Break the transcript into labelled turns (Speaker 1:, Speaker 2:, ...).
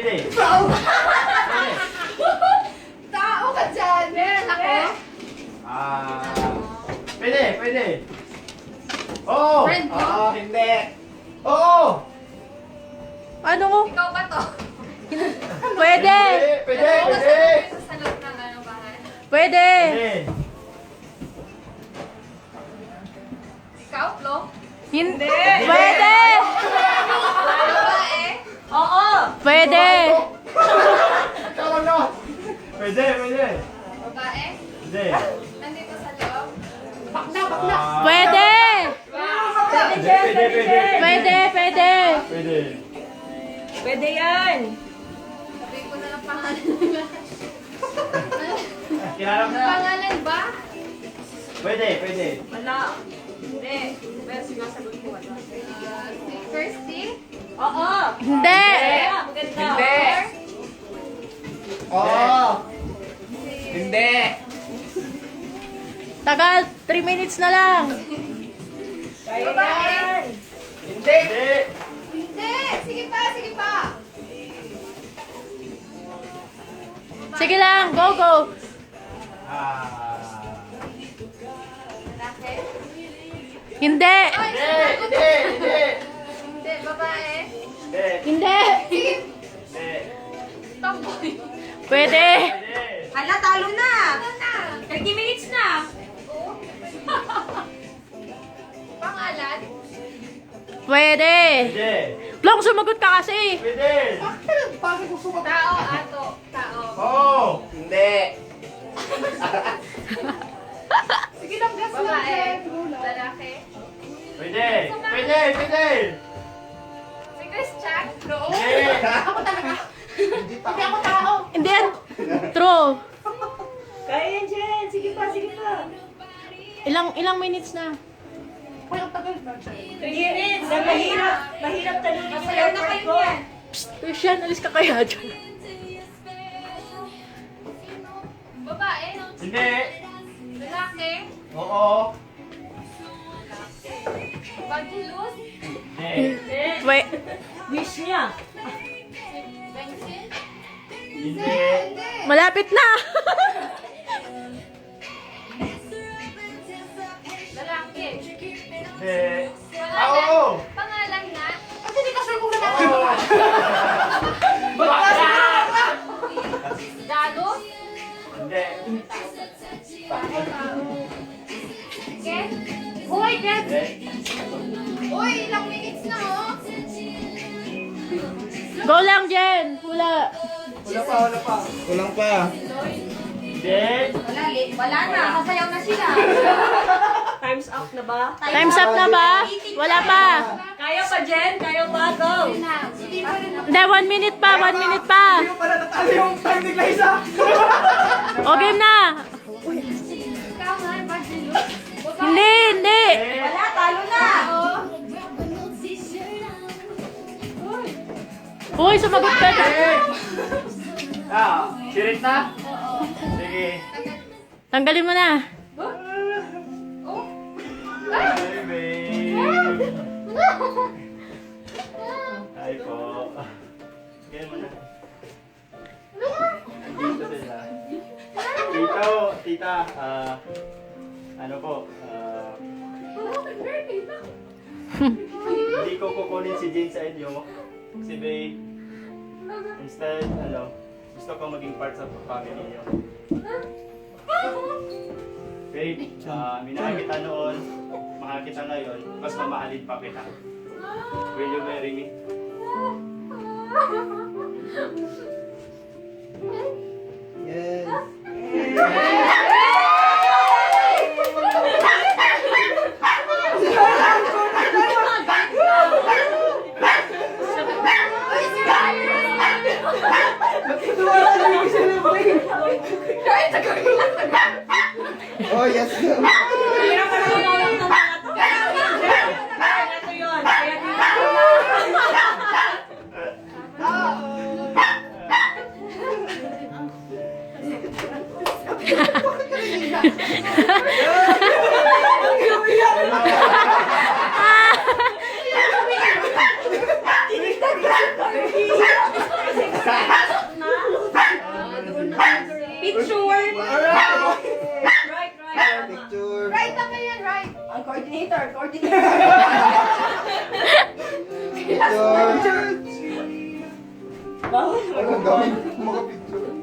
Speaker 1: pwede.
Speaker 2: Tao!
Speaker 1: Pwede.
Speaker 2: Tao ka dyan!
Speaker 3: Meron ako.
Speaker 1: Pwede, pwede. Oo!
Speaker 3: Friend mo?
Speaker 1: Hindi. Oo!
Speaker 4: Ano mo?
Speaker 3: Ikaw ba to?
Speaker 4: Pwede!
Speaker 1: Pwede,
Speaker 3: Ano ba
Speaker 1: pwede.
Speaker 3: sa loob ng ano bahay?
Speaker 4: Pwede!
Speaker 1: Pwede.
Speaker 3: Ikaw, Flo?
Speaker 4: Hindi! Pwede!
Speaker 3: Babae?
Speaker 2: Oo!
Speaker 4: Pwede!
Speaker 1: Ikaw ano? Pwede, pwede.
Speaker 3: Babae?
Speaker 1: Pwede.
Speaker 3: Nandito sa loob?
Speaker 2: Bakla, bakla!
Speaker 4: Pwede!
Speaker 1: Pwede, pwede, pwede.
Speaker 4: Pwede! Pwede!
Speaker 1: Pwede.
Speaker 2: Pwede yan!
Speaker 3: Sabihin ko na lang pangalan nila.
Speaker 1: Kilala mo na?
Speaker 3: Pangalan ba?
Speaker 1: Pwede, pwede.
Speaker 2: Wala. Hindi. Pero sinasagot mo wala.
Speaker 3: Si Kirsty?
Speaker 2: Oo!
Speaker 4: Hindi!
Speaker 2: Maganda.
Speaker 1: Hindi. Oo. Hindi.
Speaker 4: Tagal! 3 minutes na lang!
Speaker 2: Kaya
Speaker 3: Babae?
Speaker 2: yan!
Speaker 1: Hindi. Hindi.
Speaker 3: Hindi! Sige pa, sige pa!
Speaker 4: Sige lang! Go, go!
Speaker 3: Lalaki?
Speaker 4: Hindi!
Speaker 3: Ay,
Speaker 1: Hindi, hindi, hindi.
Speaker 3: Hindi, babae?
Speaker 1: Hindi.
Speaker 4: Hindi!
Speaker 1: Hindi.
Speaker 3: Tomboy?
Speaker 4: Pwede!
Speaker 1: Pwede.
Speaker 2: Hala, talo na!
Speaker 3: Ano na?
Speaker 2: 30 minutes na!
Speaker 3: Oo. Pangalan?
Speaker 4: Pwede!
Speaker 1: Pwede.
Speaker 4: Long, sumagot ka kasi!
Speaker 1: Pwede.
Speaker 2: Bakit ko sumagot?
Speaker 3: Tao, ato. Tao.
Speaker 1: Oo. Hindi.
Speaker 2: Sige lang, gas lang.
Speaker 3: Babae?
Speaker 2: Jen.
Speaker 3: Lalaki?
Speaker 1: Pwede. Pwede, pwede.
Speaker 3: Si Christian? No?
Speaker 1: Hindi.
Speaker 2: Ako talaga. Hindi ako tao.
Speaker 4: Hindi yan! True!
Speaker 2: Kaya yan, Jen. Sige pa, sige pa.
Speaker 4: Ilang minutes na?
Speaker 2: Uy, ang tagal ba, Jen? 3 minutes. Mahirap. Mahirap tanongin sa
Speaker 3: Masayaw na kayo yan.
Speaker 4: Psst! Christian, alis ka kaya dyan.
Speaker 3: Babae?
Speaker 1: Hindi.
Speaker 3: Lalaki?
Speaker 1: Oo.
Speaker 3: Bagilus?
Speaker 1: Hindi.
Speaker 4: Pwede!
Speaker 2: Wish niya.
Speaker 3: Bensin?
Speaker 1: Hindi.
Speaker 4: Malapit na!
Speaker 3: Lalaki?
Speaker 1: Hindi.
Speaker 3: Pangalan?
Speaker 1: Oo.
Speaker 3: Pangalan na?
Speaker 2: Kasi hindi ka sure kung lalaki.
Speaker 1: Oo.
Speaker 3: Galo?
Speaker 1: Hindi.
Speaker 3: Ken?
Speaker 2: Hoy, Jen.
Speaker 1: Hindi.
Speaker 3: Uy, ilang minutes na oh.
Speaker 4: Go lang, Jen! Hula!
Speaker 1: Wala pa, wala pa. Kulang pa. Hindi.
Speaker 3: Wala na. Sasayaw na sila.
Speaker 2: Time's up na ba?
Speaker 4: Time's up na ba? Wala pa!
Speaker 2: Kaya pa, Jen? Kaya pa? Go!
Speaker 3: Hindi pa rin
Speaker 4: Hindi, 1 minute pa! 1 minute pa!
Speaker 1: Hindi ko pala natalo yung time ni Glyza.
Speaker 4: O, game na!
Speaker 3: ikaw nga, Bagilus.
Speaker 4: Hindi, hindi!
Speaker 3: Wala, talo na. Oo.
Speaker 4: Uy, sumagot ka na!
Speaker 1: Sirit na? Sige.
Speaker 4: Tanggalin mo na!
Speaker 3: Oh.
Speaker 1: Ay, babe. Ay po. Ganyan mo na. Dito sila. Tita, ano po, hindi ko kukunin si Jane sa inyo. Si Babe, instead, gusto ko maging part sa family niyo. Babe, minahal kita noon, mahal kita ngayon, mas mamahalin pa kita. Will you marry me? Yes.
Speaker 5: Oh, yes.
Speaker 2: Kaya pa naman ako ng mga to. Kaya ito yun. Kaya dito. Right, right. Tama.
Speaker 5: Picture.
Speaker 3: Right na yan, right.
Speaker 2: Ang coordinator.
Speaker 5: Picture.
Speaker 2: Bawal
Speaker 5: Anong gawin? Mga picture.